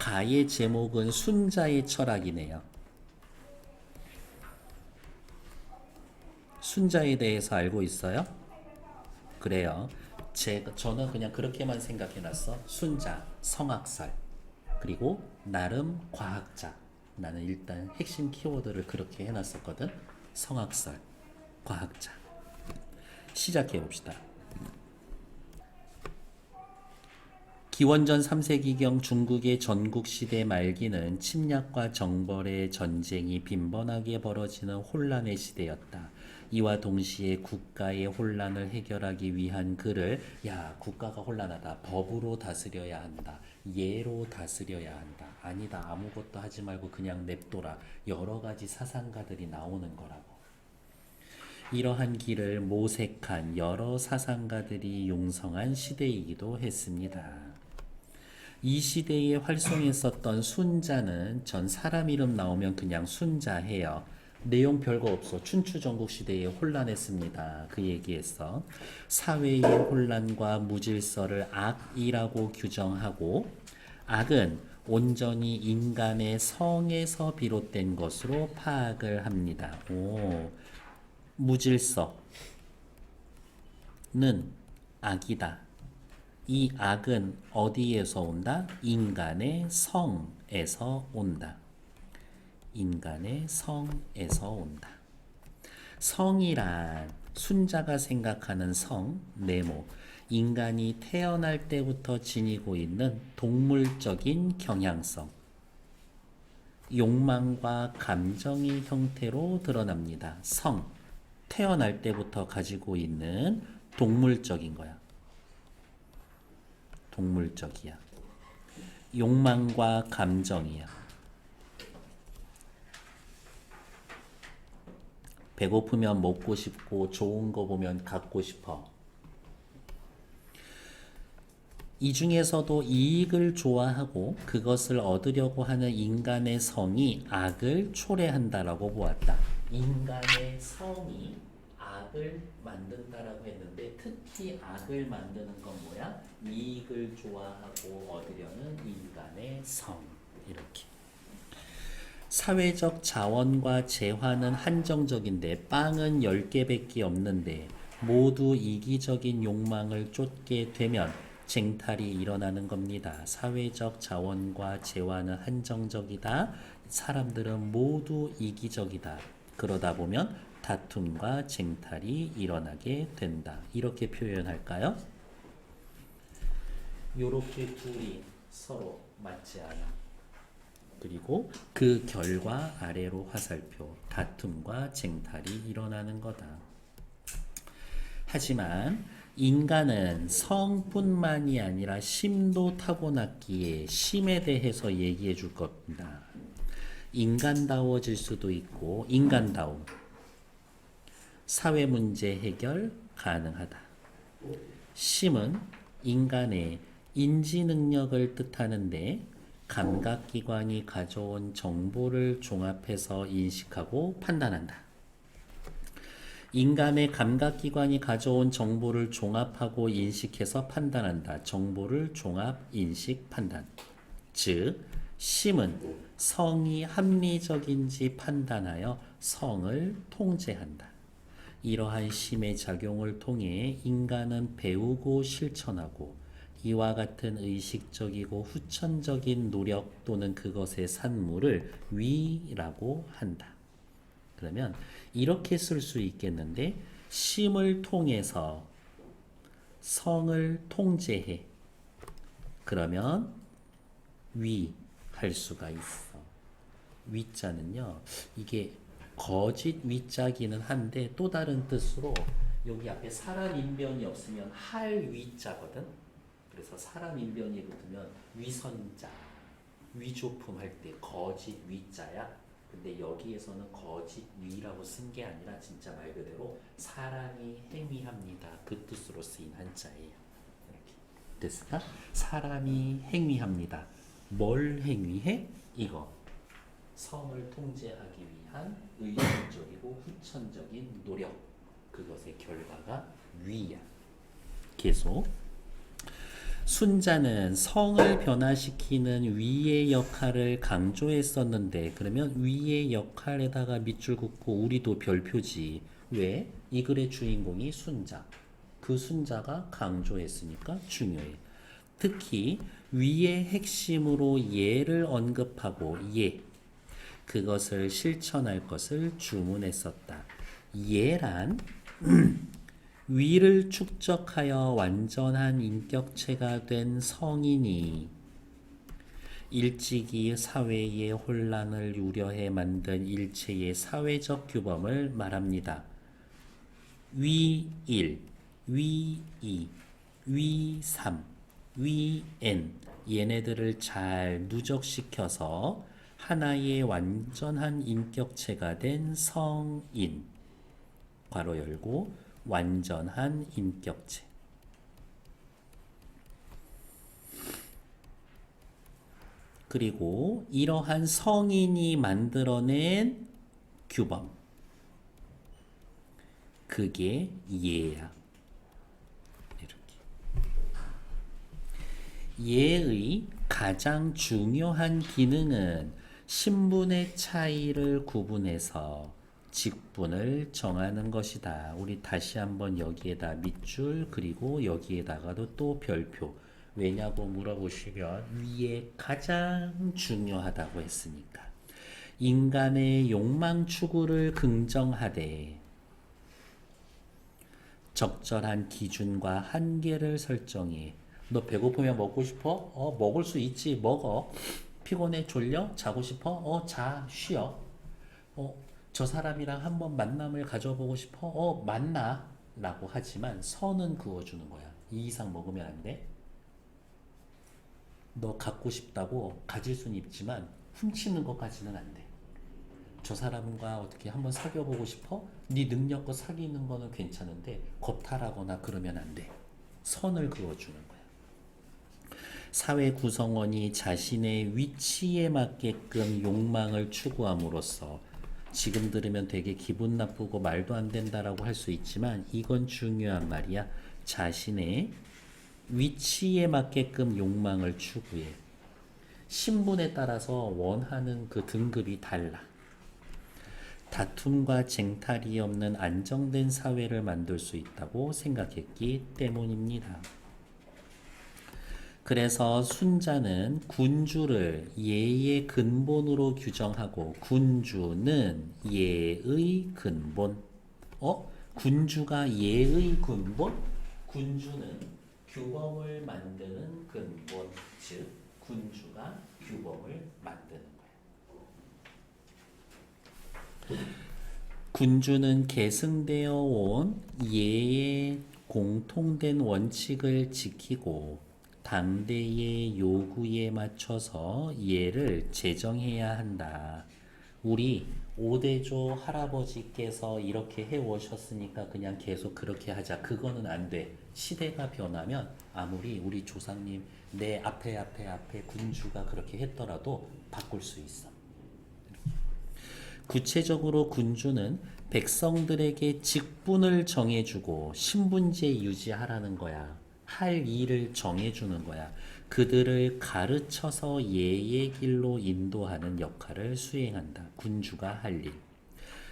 가의 제목은 순자의 철학이네요. 순자에 대해서 알고 있어요? 그래요. 저는 그냥 그렇게만 생각해놨어. 순자, 성악설, 그리고 나름 과학자. 나는 일단 핵심 키워드를 그렇게 해놨었거든. 성악설, 과학자. 시작해봅시다. 기원전 3세기경 중국의 전국시대 말기는 침략과 정벌의 전쟁이 빈번하게 벌어지는 혼란의 시대였다. 이와 동시에 국가의 혼란을 해결하기 위한 글을 국가가 혼란하다. 법으로 다스려야 한다. 예로 다스려야 한다. 아니다. 아무것도 하지 말고 그냥 냅둬라. 여러 가지 사상가들이 나오는 거라고. 이러한 길을 모색한 여러 사상가들이 용성한 시대이기도 했습니다. 이 시대에 활성했었던 순자는 전 사람 이름 나오면 그냥 순자해요. 내용 별거 없어. 춘추전국 시대에 혼란했습니다. 그 얘기했어. 사회의 혼란과 무질서를 악이라고 규정하고 악은 온전히 인간의 성에서 비롯된 것으로 파악을 합니다. 무질서는 악이다. 이 악은 어디에서 온다? 인간의 성에서 온다. 인간의 성에서 온다. 성이란 순자가 생각하는 성, 네모, 인간이 태어날 때부터 지니고 있는 동물적인 경향성, 욕망과 감정의 형태로 드러납니다. 성, 태어날 때부터 가지고 있는 동물적인 거야. 동물적이야. 욕망과 감정이야. 배고프면 먹고 싶고 좋은 거 보면 갖고 싶어. 이 중에서도 이익을 좋아하고 그것을 얻으려고 하는 인간의 성이 악을 초래한다라고 보았다. 인간의 성이 악을 만든다라고 했는데 특히 악을 만드는 건 뭐야? 이익을 좋아하고 얻으려는 인간의 성. 이렇게. 사회적 자원과 재화는 한정적인데 빵은 10개밖에 없는데 모두 이기적인 욕망을 쫓게 되면 쟁탈이 일어나는 겁니다. 사회적 자원과 재화는 한정적이다. 사람들은 모두 이기적이다. 그러다 보면 다툼과 쟁탈이 일어나게 된다. 이렇게 표현할까요? 요렇게 둘이 서로 맞지 않아. 그리고 그 결과 아래로 화살표, 다툼과 쟁탈이 일어나는 거다. 하지만 인간은 성뿐만이 아니라 심도 타고났기에 심에 대해서 얘기해 줄 겁니다. 인간다워질 수도 있고 인간다움. 사회 문제 해결 가능하다. 심은 인간의 인지 능력을 뜻하는데 감각기관이 가져온 정보를 종합해서 인식하고 판단한다. 인간의 감각기관이 가져온 정보를 종합하고 인식해서 판단한다. 정보를 종합, 인식, 판단. 즉, 심은 성이 합리적인지 판단하여 성을 통제한다. 이러한 심의 작용을 통해 인간은 배우고 실천하고 이와 같은 의식적이고 후천적인 노력 또는 그것의 산물을 위라고 한다. 그러면 이렇게 쓸 수 있겠는데 심을 통해서 성을 통제해. 그러면 위 할 수가 있어. 위자는요. 이게 거짓 위자기는 한데 또 다른 뜻으로 여기 앞에 사람 인변이 없으면 할 위자거든. 그래서 사람 인변이 붙으면 위선자, 위조품 할 때 거짓 위자야. 근데 여기에서는 거짓 위라고 쓴 게 아니라 진짜 말 그대로 사람이 행위합니다. 그 뜻으로 쓰인 한자예요. 이렇게. 됐을까? 사람이 행위합니다. 뭘 행위해? 이거. 성을 통제하기 위한 의식적이고 후천적인 노력. 그것의 결과가 위야. 계속. 순자는 성을 변화시키는 위의 역할을 강조했었는데 그러면 위의 역할에다가 밑줄 긋고 우리도 별표지. 왜? 이 글의 주인공이 순자. 그 순자가 강조했으니까 중요해. 특히 위의 핵심으로 예를 언급하고 그것을 실천할 것을 주문했었다. 예란 위를 축적하여 완전한 인격체가 된 성인이 일찍이 사회의 혼란을 우려해 만든 일체의 사회적 규범을 말합니다. 위1, 위2, 위3, 위_n 얘네들을 잘 누적시켜서 하나의 완전한 인격체가 된 성인 괄호 열고 완전한 인격체. 그리고 이러한 성인이 만들어낸 규범. 그게 예야. 이렇게. 예의 가장 중요한 기능은 신분의 차이를 구분해서 직분을 정하는 것이다. 우리 다시 한번 여기에다 밑줄 그리고 여기에다가도 또 별표. 왜냐고 물어보시면 위에 가장 중요하다고 했으니까. 인간의 욕망 추구를 긍정하되 적절한 기준과 한계를 설정해. 너 배고프면 먹고 싶어? 먹을 수 있지. 먹어. 피곤해? 졸려? 자고 싶어? 자. 쉬어. 저 사람이랑 한번 만남을 가져보고 싶어? 만나. 라고 하지만 선은 그어주는 거야. 이 이상 먹으면 안 돼. 너 갖고 싶다고 가질 수는 있지만 훔치는 것까지는 안 돼. 저 사람과 어떻게 한번 사귀어보고 싶어? 네 능력과 사귀는 거는 괜찮은데 겁탈하거나 그러면 안 돼. 선을 그어주는 거야. 사회 구성원이 자신의 위치에 맞게끔 욕망을 추구함으로써 지금 들으면 되게 기분 나쁘고 말도 안 된다라고 할 수 있지만 이건 중요한 말이야. 자신의 위치에 맞게끔 욕망을 추구해. 신분에 따라서 원하는 그 등급이 달라. 다툼과 쟁탈이 없는 안정된 사회를 만들 수 있다고 생각했기 때문입니다. 그래서 순자는 군주를 예의 근본으로 규정하고 군주는 예의 근본. 군주가 예의 근본? 군주는 규범을 만드는 근본. 즉 군주가 규범을 만드는 거야. 군주는 계승되어 온 예의 공통된 원칙을 지키고 당대의 요구에 맞춰서 예를 제정해야 한다. 우리 오대조 할아버지께서 이렇게 해오셨으니까 그냥 계속 그렇게 하자. 그거는 안 돼. 시대가 변하면 아무리 우리 조상님 내 앞에 군주가 그렇게 했더라도 바꿀 수 있어. 구체적으로 군주는 백성들에게 직분을 정해주고 신분제 유지하라는 거야. 할 일을 정해주는 거야. 그들을 가르쳐서 예의 길로 인도하는 역할을 수행한다. 군주가 할 일.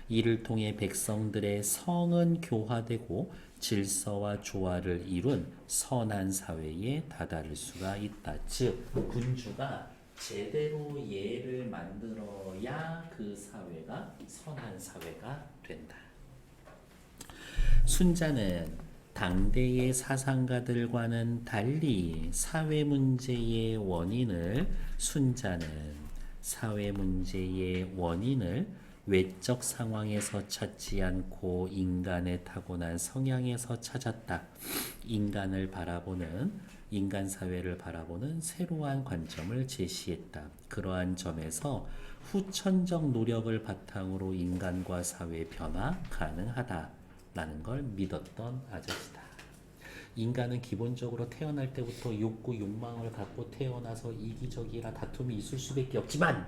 이를 통해 백성들의 성은 교화되고 질서와 조화를 이룬 선한 사회에 다다를 수가 있다. 즉 군주가 제대로 예를 만들어야 그 사회가 선한 사회가 된다. 순자는 당대의 사상가들과는 달리 사회 문제의 원인을 외적 상황에서 찾지 않고 인간의 타고난 성향에서 찾았다. 인간 사회를 바라보는 새로운 관점을 제시했다. 그러한 점에서 후천적 노력을 바탕으로 인간과 사회 변화 가능하다. 라는 걸 믿었던 아저씨다. 인간은 기본적으로 태어날 때부터 욕구, 욕망을 갖고 태어나서 이기적이라 다툼이 있을 수밖에 없지만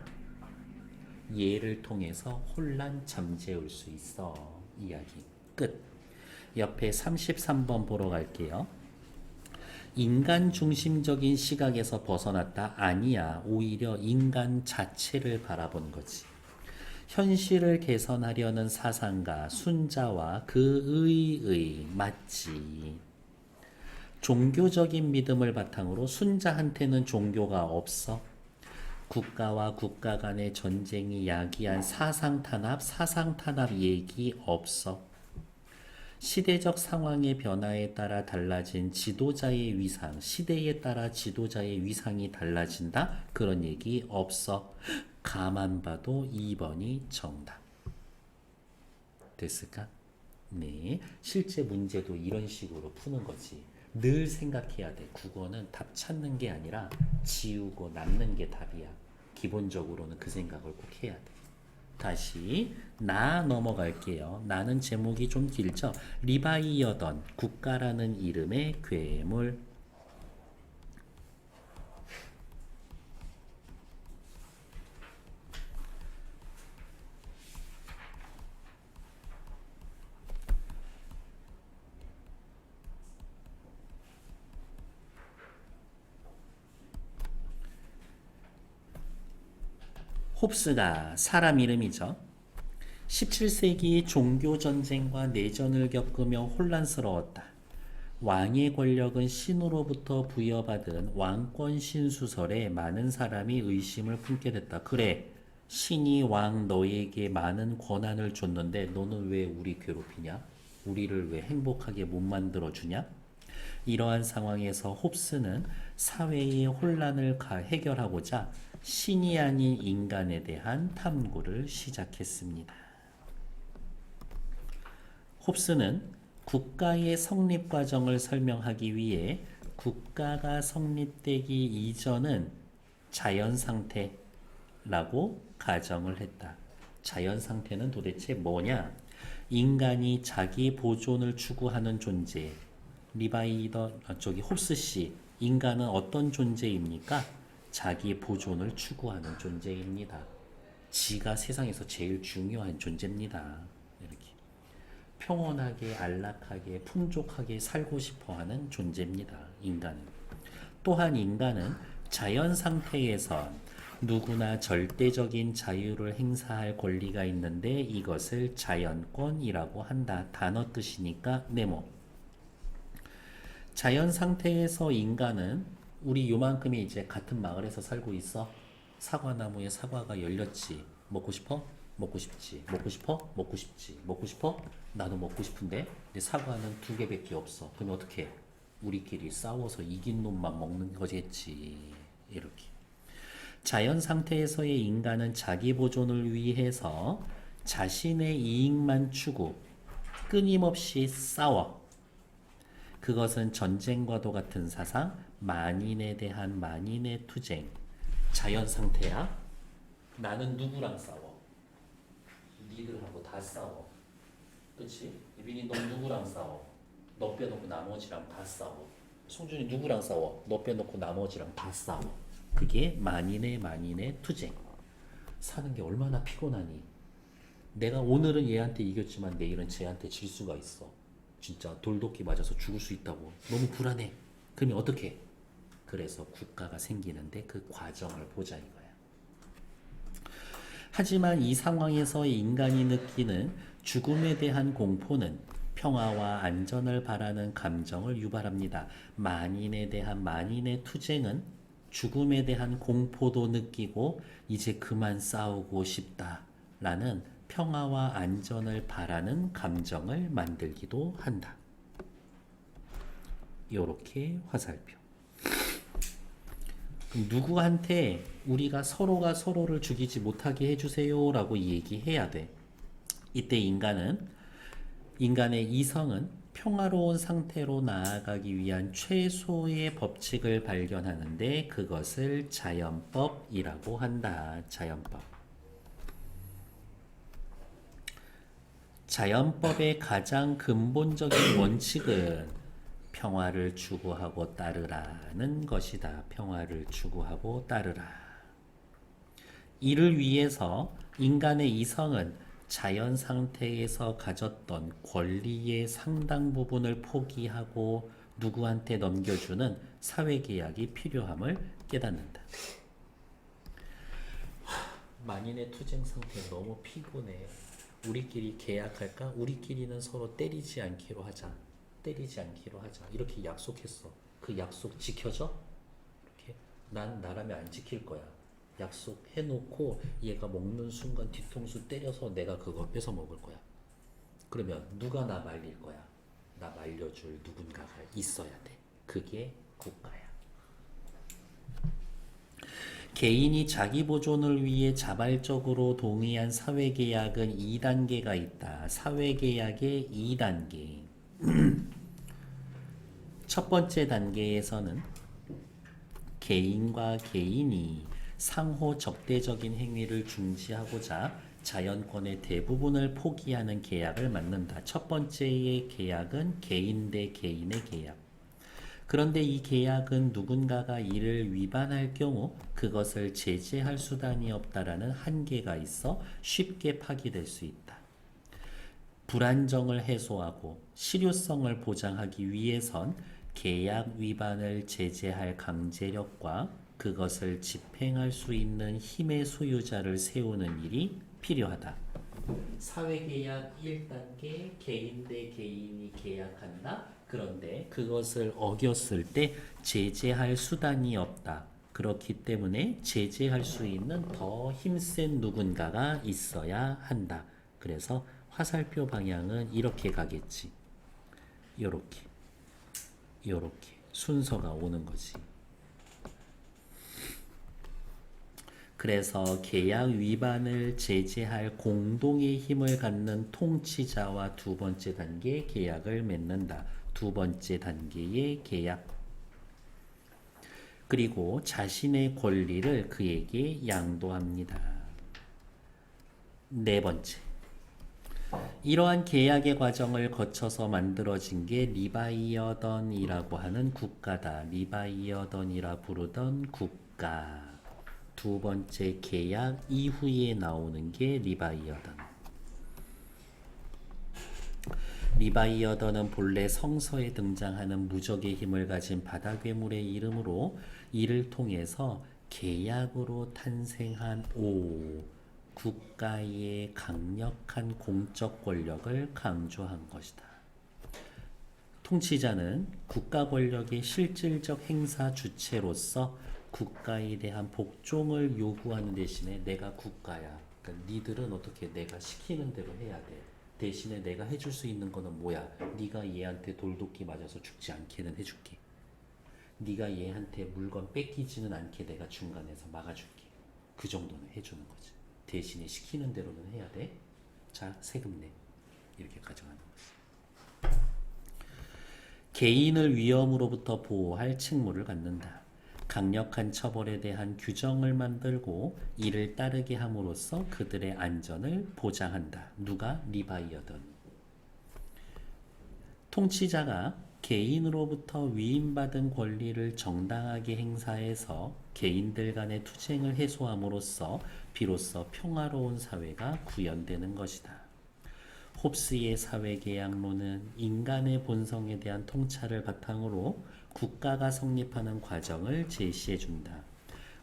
예를 통해서 혼란 잠재울 수 있어. 이야기 끝. 옆에 33번 보러 갈게요. 인간 중심적인 시각에서 벗어났다? 아니야. 오히려 인간 자체를 바라본 거지. 현실을 개선하려는 사상가 순자와 그 의의 맞지. 종교적인 믿음을 바탕으로 순자한테는 종교가 없어. 국가와 국가 간의 전쟁이 야기한 사상 탄압 얘기 없어. 시대적 상황의 변화에 따라 달라진 지도자의 위상, 시대에 따라 지도자의 위상이 달라진다? 그런 얘기 없어. 가만 봐도 2번이 정답. 됐을까? 네. 실제 문제도 이런 식으로 푸는 거지. 늘 생각해야 돼. 국어는 답 찾는 게 아니라 지우고 남는 게 답이야. 기본적으로는 그 생각을 꼭 해야 돼. 다시 나 넘어갈게요. 나는 제목이 좀 길죠. 리바이어던 국가라는 이름의 괴물. 홉스가 사람 이름이죠. 17세기 종교전쟁과 내전을 겪으며 혼란스러웠다. 왕의 권력은 신으로부터 부여받은 왕권 신수설에 많은 사람이 의심을 품게 됐다. 그래, 신이 왕 너에게 많은 권한을 줬는데 너는 왜 우리 괴롭히냐? 우리를 왜 행복하게 못 만들어주냐? 이러한 상황에서 홉스는 사회의 혼란을 해결하고자 신이 아닌 인간에 대한 탐구를 시작했습니다. 홉스는 국가의 성립 과정을 설명하기 위해 국가가 성립되기 이전은 자연 상태라고 가정을 했다. 자연 상태는 도대체 뭐냐? 인간이 자기 보존을 추구하는 존재. 홉스 씨, 인간은 어떤 존재입니까? 자기 보존을 추구하는 존재입니다. 지가 세상에서 제일 중요한 존재입니다. 이렇게 평온하게, 안락하게, 풍족하게 살고 싶어하는 존재입니다. 인간은. 또한 인간은 자연 상태에서 누구나 절대적인 자유를 행사할 권리가 있는데 이것을 자연권이라고 한다. 단어 뜻이니까 네모. 자연 상태에서 인간은 우리 요만큼이 이제 같은 마을에서 살고 있어. 사과나무에 사과가 열렸지. 먹고 싶어? 먹고 싶지. 먹고 싶어? 먹고 싶지. 먹고 싶어? 나도 먹고 싶은데. 근데 사과는 2개밖에 없어. 그럼 어떻게? 우리끼리 싸워서 이긴 놈만 먹는 거겠지. 이렇게. 자연 상태에서의 인간은 자기 보존을 위해서 자신의 이익만 추구, 끊임없이 싸워. 그것은 전쟁과도 같은 사상, 만인에 대한 만인의 투쟁. 자연 상태야. 나는 누구랑 싸워? 니들하고 다 싸워. 그치? 유빈이 너 누구랑 싸워? 너 빼놓고 나머지랑 다 싸워. 송준이 누구랑 싸워? 너 빼놓고 나머지랑 다 싸워. 그게 만인의 투쟁. 사는 게 얼마나 피곤하니? 내가 오늘은 얘한테 이겼지만 내일은 쟤한테 질 수가 있어. 진짜 돌도끼 맞아서 죽을 수 있다고. 너무 불안해. 그러면 어떻게? 그래서 국가가 생기는데 그 과정을 보자 이거야. 하지만 이 상황에서 인간이 느끼는 죽음에 대한 공포는 평화와 안전을 바라는 감정을 유발합니다. 만인에 대한 만인의 투쟁은 죽음에 대한 공포도 느끼고 이제 그만 싸우고 싶다라는 평화와 안전을 바라는 감정을 만들기도 한다. 이렇게 화살표. 누구한테 우리가 서로가 서로를 죽이지 못하게 해주세요 라고 얘기해야 돼. 이때 인간의 이성은 평화로운 상태로 나아가기 위한 최소의 법칙을 발견하는데 그것을 자연법이라고 한다. 자연법. 자연법의 가장 근본적인 원칙은 평화를 추구하고 따르라는 것이다. 평화를 추구하고 따르라. 이를 위해서 인간의 이성은 자연 상태에서 가졌던 권리의 상당 부분을 포기하고 누구한테 넘겨주는 사회계약이 필요함을 깨닫는다. 만인의 투쟁 상태 너무 피곤해. 우리끼리 계약할까? 우리끼리는 서로 때리지 않기로 하자. 때리지 않기로 하자. 이렇게 약속했어. 그 약속 지켜져? 이렇게 난 나라면 안 지킬 거야. 약속해놓고 얘가 먹는 순간 뒤통수 때려서 내가 그거 뺏어 먹을 거야. 그러면 누가 나 말릴 거야? 나 말려줄 누군가가 있어야 돼. 그게 국가야. 개인이 자기 보존을 위해 자발적으로 동의한 사회계약은 2단계가 있다. 사회계약의 2단계. 첫 번째 단계에서는 개인과 개인이 상호 적대적인 행위를 중지하고자 자연권의 대부분을 포기하는 계약을 맺는다. 첫 번째의 계약은 개인 대 개인의 계약. 그런데 이 계약은 누군가가 이를 위반할 경우 그것을 제재할 수단이 없다라는 한계가 있어 쉽게 파기될 수 있다. 불안정을 해소하고 실효성을 보장하기 위해선 계약 위반을 제재할 강제력과 그것을 집행할 수 있는 힘의 소유자를 세우는 일이 필요하다. 사회계약 1단계 개인 대 개인이 계약한다. 그런데 그것을 어겼을 때 제재할 수단이 없다. 그렇기 때문에 제재할 수 있는 더 힘센 누군가가 있어야 한다. 그래서 화살표 방향은 이렇게 가겠지. 요렇게. 요렇게. 순서가 오는 거지. 그래서 계약 위반을 제재할 공동의 힘을 갖는 통치자와 두 번째 단계 계약을 맺는다. 두 번째 단계의 계약. 그리고 자신의 권리를 그에게 양도합니다. 네 번째. 이러한 계약의 과정을 거쳐서 만들어진 게 리바이어던이라고 하는 국가다. 리바이어던이라 부르던 국가. 두 번째 계약 이후에 나오는 게 리바이어던. 리바이어던은 본래 성서에 등장하는 무적의 힘을 가진 바다괴물의 이름으로 이를 통해서 계약으로 탄생한 국가의 강력한 공적 권력을 강조한 것이다. 통치자는 국가 권력의 실질적 행사 주체로서 국가에 대한 복종을 요구하는 대신에 내가 국가야. 그러니까 니들은 어떻게 내가 시키는 대로 해야 돼. 대신에 내가 해줄 수 있는 거는 뭐야? 네가 얘한테 돌도끼 맞아서 죽지 않게는 해줄게. 네가 얘한테 물건 뺏기지는 않게 내가 중간에서 막아줄게. 그 정도는 해주는 거지. 대신에 시키는 대로는 해야 돼. 자, 세금 내. 이렇게 가정하는 거지. 개인을 위험으로부터 보호할 책무를 갖는다. 강력한 처벌에 대한 규정을 만들고 이를 따르게 함으로써 그들의 안전을 보장한다. 누가? 리바이어던. 통치자가 개인으로부터 위임받은 권리를 정당하게 행사해서 개인들 간의 투쟁을 해소함으로써 비로소 평화로운 사회가 구현되는 것이다. 홉스의 사회계약론은 인간의 본성에 대한 통찰을 바탕으로 국가가 성립하는 과정을 제시해준다.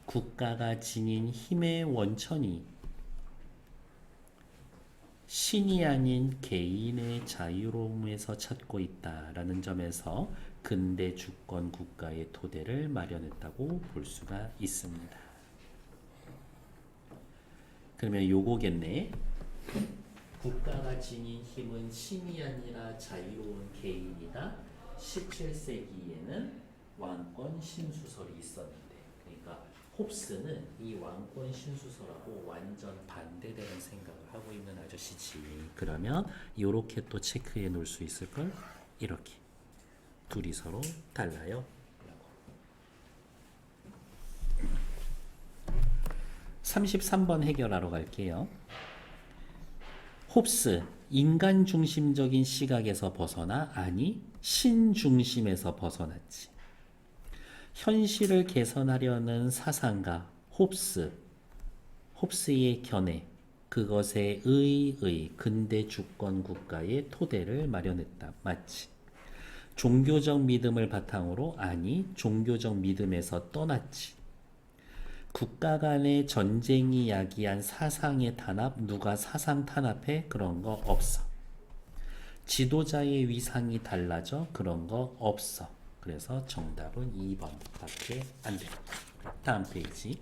국가가 지닌 힘의 원천이 신이 아닌 개인의 자유로움에서 찾고 있다라는 점에서 근대 주권 국가의 토대를 마련했다고 볼 수가 있습니다. 그러면 요거겠네. 국가가 지닌 힘은 신이 아니라 자유로운 개인이다. 17세기에는 왕권 신수설이 있었는데, 그러니까 홉스는 이 왕권 신수설하고 완전 반대되는 생각을 하고 있는 아저씨지. 그러면 이렇게 또 체크해 놓을 수 있을걸? 이렇게 둘이 서로 달라요. 33번 해결하러 갈게요. 홉스, 인간 중심적인 시각에서 벗어나? 아니, 신 중심에서 벗어났지. 현실을 개선하려는 사상가 홉스의 견해, 그것에 의의 근대 주권 국가의 토대를 마련했다. 맞지? 종교적 믿음을 바탕으로 아니 종교적 믿음에서 떠났지. 국가 간의 전쟁이 야기한 사상의 탄압 누가 사상 탄압해? 그런 거 없어. 지도자의 위상이 달라져? 그런 거 없어. 그래서 정답은 2번밖에 안 돼. 다음 페이지.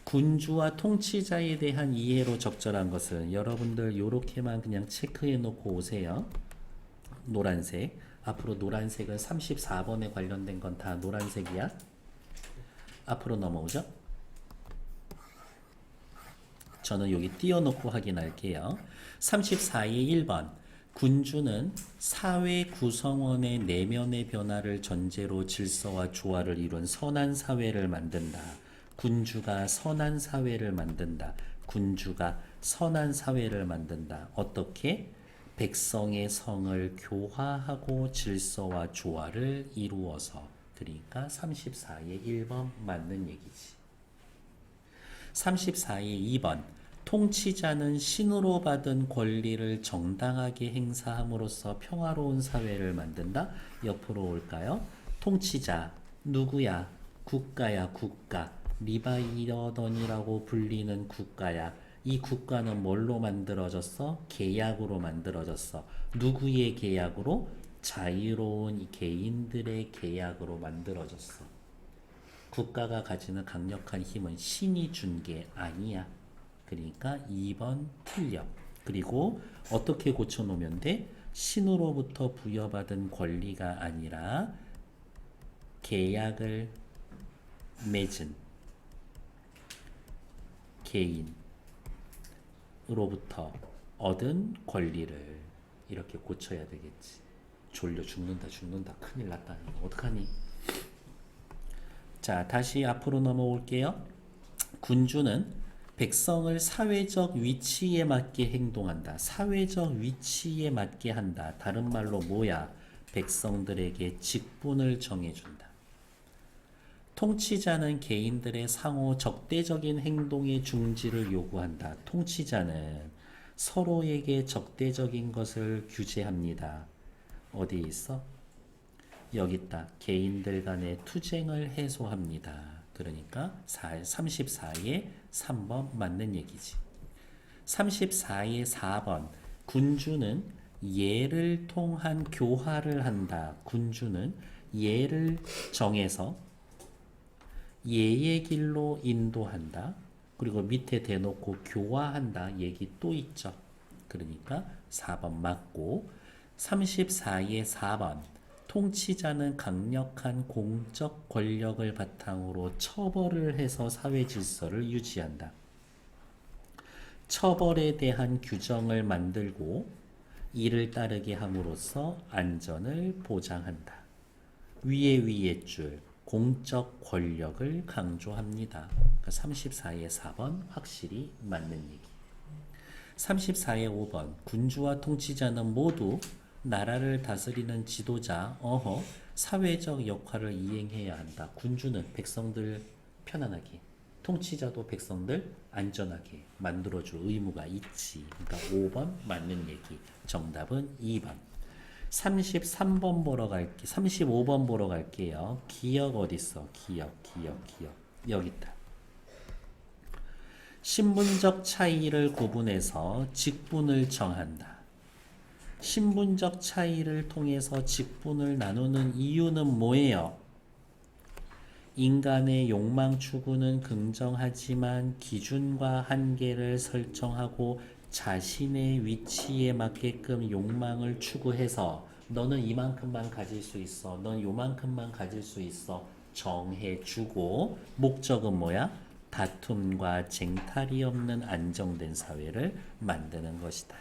군주와 통치자에 대한 이해로 적절한 것은 여러분들 요렇게만 그냥 체크해 놓고 오세요. 노란색. 앞으로 노란색은 34번에 관련된 건 다 노란색이야. 앞으로 넘어오죠. 저는 여기 띄워놓고 확인할게요. 34의 1번. 군주는 사회 구성원의 내면의 변화를 전제로 질서와 조화를 이룬 선한 사회를 만든다. 군주가 선한 사회를 만든다. 군주가 선한 사회를 만든다. 어떻게? 백성의 성을 교화하고 질서와 조화를 이루어서. 그러니까 34의 1번 맞는 얘기지. 34의 2번. 통치자는 신으로 받은 권리를 정당하게 행사함으로써 평화로운 사회를 만든다. 옆으로 올까요? 통치자 누구야? 국가야. 국가. 리바이어던이라고 불리는 국가야. 이 국가는 뭘로 만들어졌어? 계약으로 만들어졌어. 누구의 계약으로? 자유로운 개인들의 계약으로 만들어졌어. 국가가 가지는 강력한 힘은 신이 준 게 아니야. 그러니까 2번 틀려. 그리고 어떻게 고쳐놓으면 돼? 신으로부터 부여받은 권리가 아니라 계약을 맺은 개인으로부터 얻은 권리를 이렇게 고쳐야 되겠지. 졸려 죽는다. 큰일 났다. 어떡하니? 자, 다시 앞으로 넘어올게요. 군주는 백성을 사회적 위치에 맞게 행동한다. 사회적 위치에 맞게 한다. 다른 말로 뭐야? 백성들에게 직분을 정해준다. 통치자는 개인들의 상호 적대적인 행동의 중지를 요구한다. 통치자는 서로에게 적대적인 것을 규제합니다. 어디 있어? 여기 있다. 개인들 간의 투쟁을 해소합니다. 그러니까 34의 3번 맞는 얘기지. 34의 4번. 군주는 예를 통한 교화를 한다. 군주는 예를 정해서 예의 길로 인도한다. 그리고 밑에 대놓고 교화한다. 얘기 또 있죠. 그러니까 4번 맞고 34의 4번. 통치자는 강력한 공적 권력을 바탕으로 처벌을 해서 사회 질서를 유지한다. 처벌에 대한 규정을 만들고 이를 따르게 함으로써 안전을 보장한다. 위의 줄 공적 권력을 강조합니다. 그러니까 34의 4번 확실히 맞는 얘기. 34의 5번. 군주와 통치자는 모두 나라를 다스리는 지도자, 사회적 역할을 이행해야 한다. 군주는 백성들 편안하게, 통치자도 백성들 안전하게 만들어줄 의무가 있지. 그러니까 5번 맞는 얘기. 정답은 2번. 33번 보러 갈게. 35번 보러 갈게요. 기역 어딨어? 기역. 여기 있다. 신분적 차이를 구분해서 직분을 정한다. 신분적 차이를 통해서 직분을 나누는 이유는 뭐예요? 인간의 욕망 추구는 긍정하지만 기준과 한계를 설정하고 자신의 위치에 맞게끔 욕망을 추구해서 너는 이만큼만 가질 수 있어. 넌 요만큼만 가질 수 있어. 정해주고 목적은 뭐야? 다툼과 쟁탈이 없는 안정된 사회를 만드는 것이다.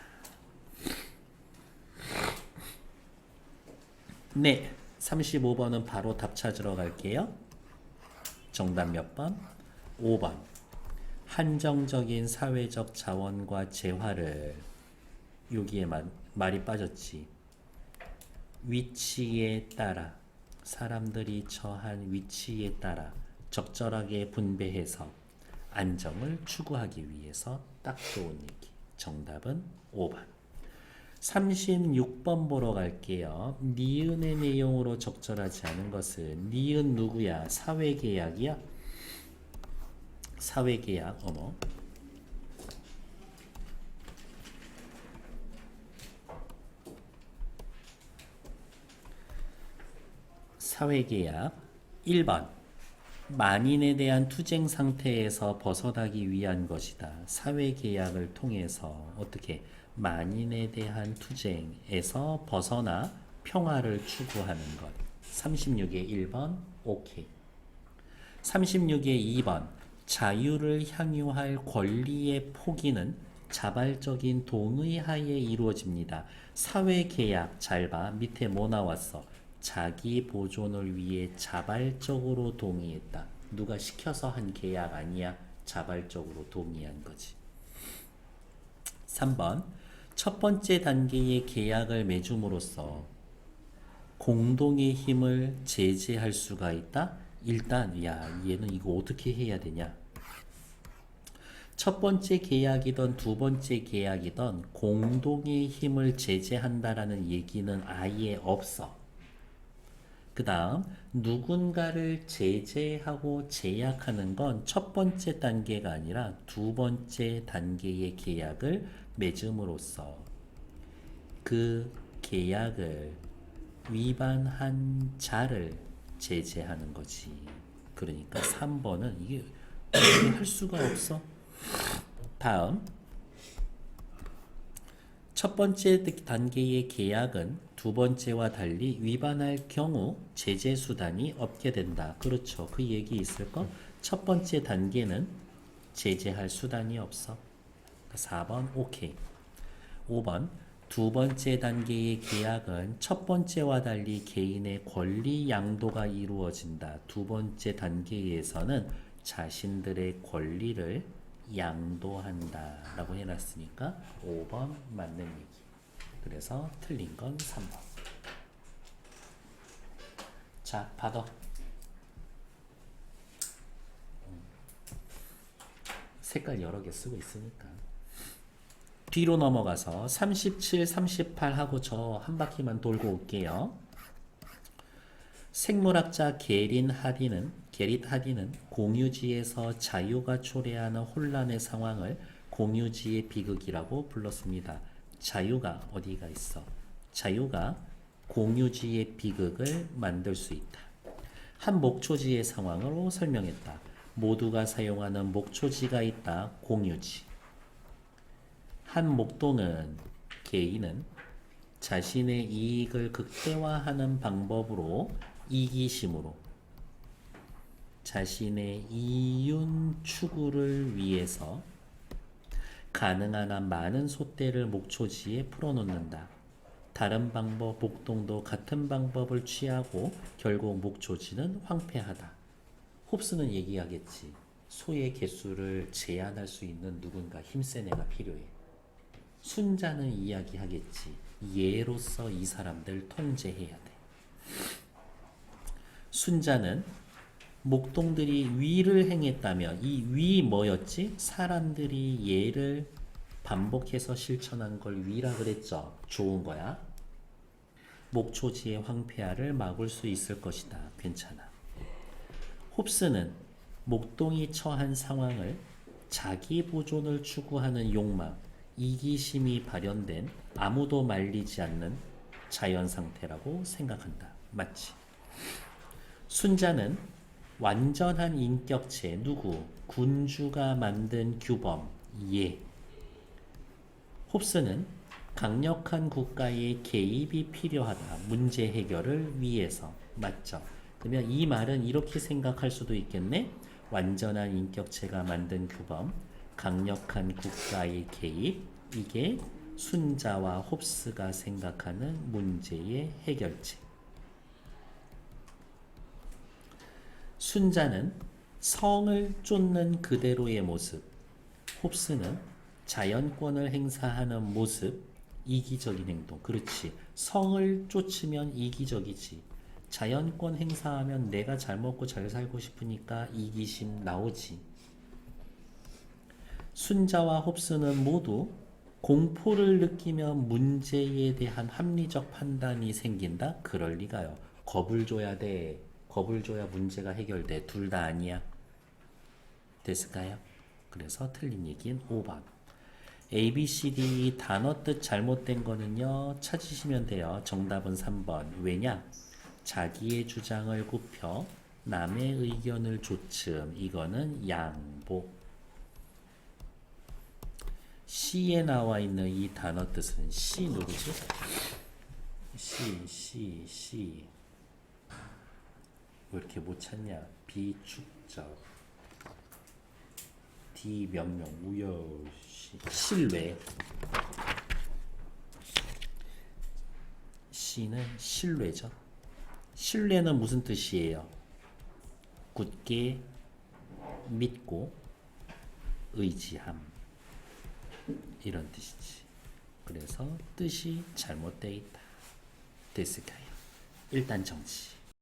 네, 35번은 바로 답 찾으러 갈게요. 정답 몇 번? 5번. 한정적인 사회적 자원과 재화를 여기에 말이 빠졌지. 위치에 따라 사람들이 처한 위치에 따라 적절하게 분배해서 안정을 추구하기 위해서 딱 좋은 얘기. 정답은 5번. 36번 보러 갈게요. 니은의 내용으로 적절하지 않은 것은 니은 누구야? 사회계약이야? 사회계약 어머 사회계약 1번 만인에 대한 투쟁 상태에서 벗어나기 위한 것이다. 사회계약을 통해서 어떻게 만인에 대한 투쟁에서 벗어나 평화를 추구하는 것. 36의 1번 오케이. 36의 2번 자유를 향유할 권리의 포기는 자발적인 동의 하에 이루어집니다. 사회계약 잘 봐. 밑에 뭐 나왔어? 자기 보존을 위해 자발적으로 동의했다. 누가 시켜서 한 계약 아니야. 자발적으로 동의한 거지. 3번 첫 번째 단계의 계약을 맺음으로써 공동의 힘을 제재할 수가 있다. 일단 야 얘는 이거 어떻게 해야 되냐. 첫 번째 계약이든 두 번째 계약이든 공동의 힘을 제재한다라는 얘기는 아예 없어. 그 다음 누군가를 제재하고 제약하는 건 첫 번째 단계가 아니라 두 번째 단계의 계약을 맺음으로써 그 계약을 위반한 자를 제재하는 거지. 그러니까 3번은 이게 어떻게 할 수가 없어. 다음 첫 번째 단계의 계약은 두 번째와 달리 위반할 경우 제재 수단이 없게 된다. 그렇죠. 그 얘기 있을 거. 첫 번째 단계는 제재할 수단이 없어. 4번 오케이. 5번 두 번째 단계의 계약은 첫 번째와 달리 개인의 권리 양도가 이루어진다. 두 번째 단계에서는 자신들의 권리를 양도한다 라고 해놨으니까 5번 맞는 얘기. 그래서 틀린 건 3번. 자, 받아. 색깔 여러 개 쓰고 있으니까. 뒤로 넘어가서 37, 38 하고 저 한 바퀴만 돌고 올게요. 생물학자 게릿 하디는 공유지에서 자유가 초래하는 혼란의 상황을 공유지의 비극이라고 불렀습니다. 자유가 어디가 있어? 자유가 공유지의 비극을 만들 수 있다. 한 목초지의 상황으로 설명했다. 모두가 사용하는 목초지가 있다. 공유지. 한 목동은 개인은 자신의 이익을 극대화하는 방법으로 이기심으로 자신의 이윤 추구를 위해서 가능한 한 많은 솥대를 목초지에 풀어놓는다. 다른 방법, 목동도 같은 방법을 취하고 결국 목초지는 황폐하다. 홉스는 얘기하겠지. 소의 개수를 제한할 수 있는 누군가 힘센 애가 필요해. 순자는 이야기하겠지. 예로서 이 사람들 통제해야 돼. 순자는 목동들이 위를 행했다면 이 위 뭐였지? 사람들이 예를 반복해서 실천한 걸 위라 그랬죠. 좋은 거야. 목초지의 황폐화를 막을 수 있을 것이다. 괜찮아. 홉스는 목동이 처한 상황을 자기 보존을 추구하는 욕망, 이기심이 발현된 아무도 말리지 않는 자연 상태라고 생각한다. 맞지? 순자는 완전한 인격체 누구? 군주가 만든 규범 예. 홉스는 강력한 국가의 개입이 필요하다. 문제 해결을 위해서. 맞죠? 그러면 이 말은 이렇게 생각할 수도 있겠네. 완전한 인격체가 만든 규범, 강력한 국가의 개입, 이게 순자와 홉스가 생각하는 문제의 해결책. 순자는 성을 쫓는 그대로의 모습, 홉스는 자연권을 행사하는 모습, 이기적인 행동. 그렇지. 성을 쫓으면 이기적이지. 자연권 행사하면 내가 잘 먹고 잘 살고 싶으니까 이기심 나오지. 순자와 홉스는 모두 공포를 느끼면 문제에 대한 합리적 판단이 생긴다? 그럴 리가요. 겁을 줘야 돼. 겁을 줘야 문제가 해결돼. 둘 다 아니야. 됐을까요? 그래서 틀린 얘기는 5번. A, B, C, D 단어 뜻 잘못된 거는요. 찾으시면 돼요. 정답은 3번. 왜냐? 자기의 주장을 굽혀 남의 의견을 조침. 이거는 양보. C에 나와 있는 이 단어 뜻은 C 누구지? C. 왜 이렇게 못 찾냐? 비축적. D 명령 우여시. 신뢰. C는 신뢰죠. 신뢰는 무슨 뜻이에요? 굳게 믿고 의지함. 이런 뜻이지. 그래서 뜻이 잘못되어 있다. 됐을까요? 일단 정치.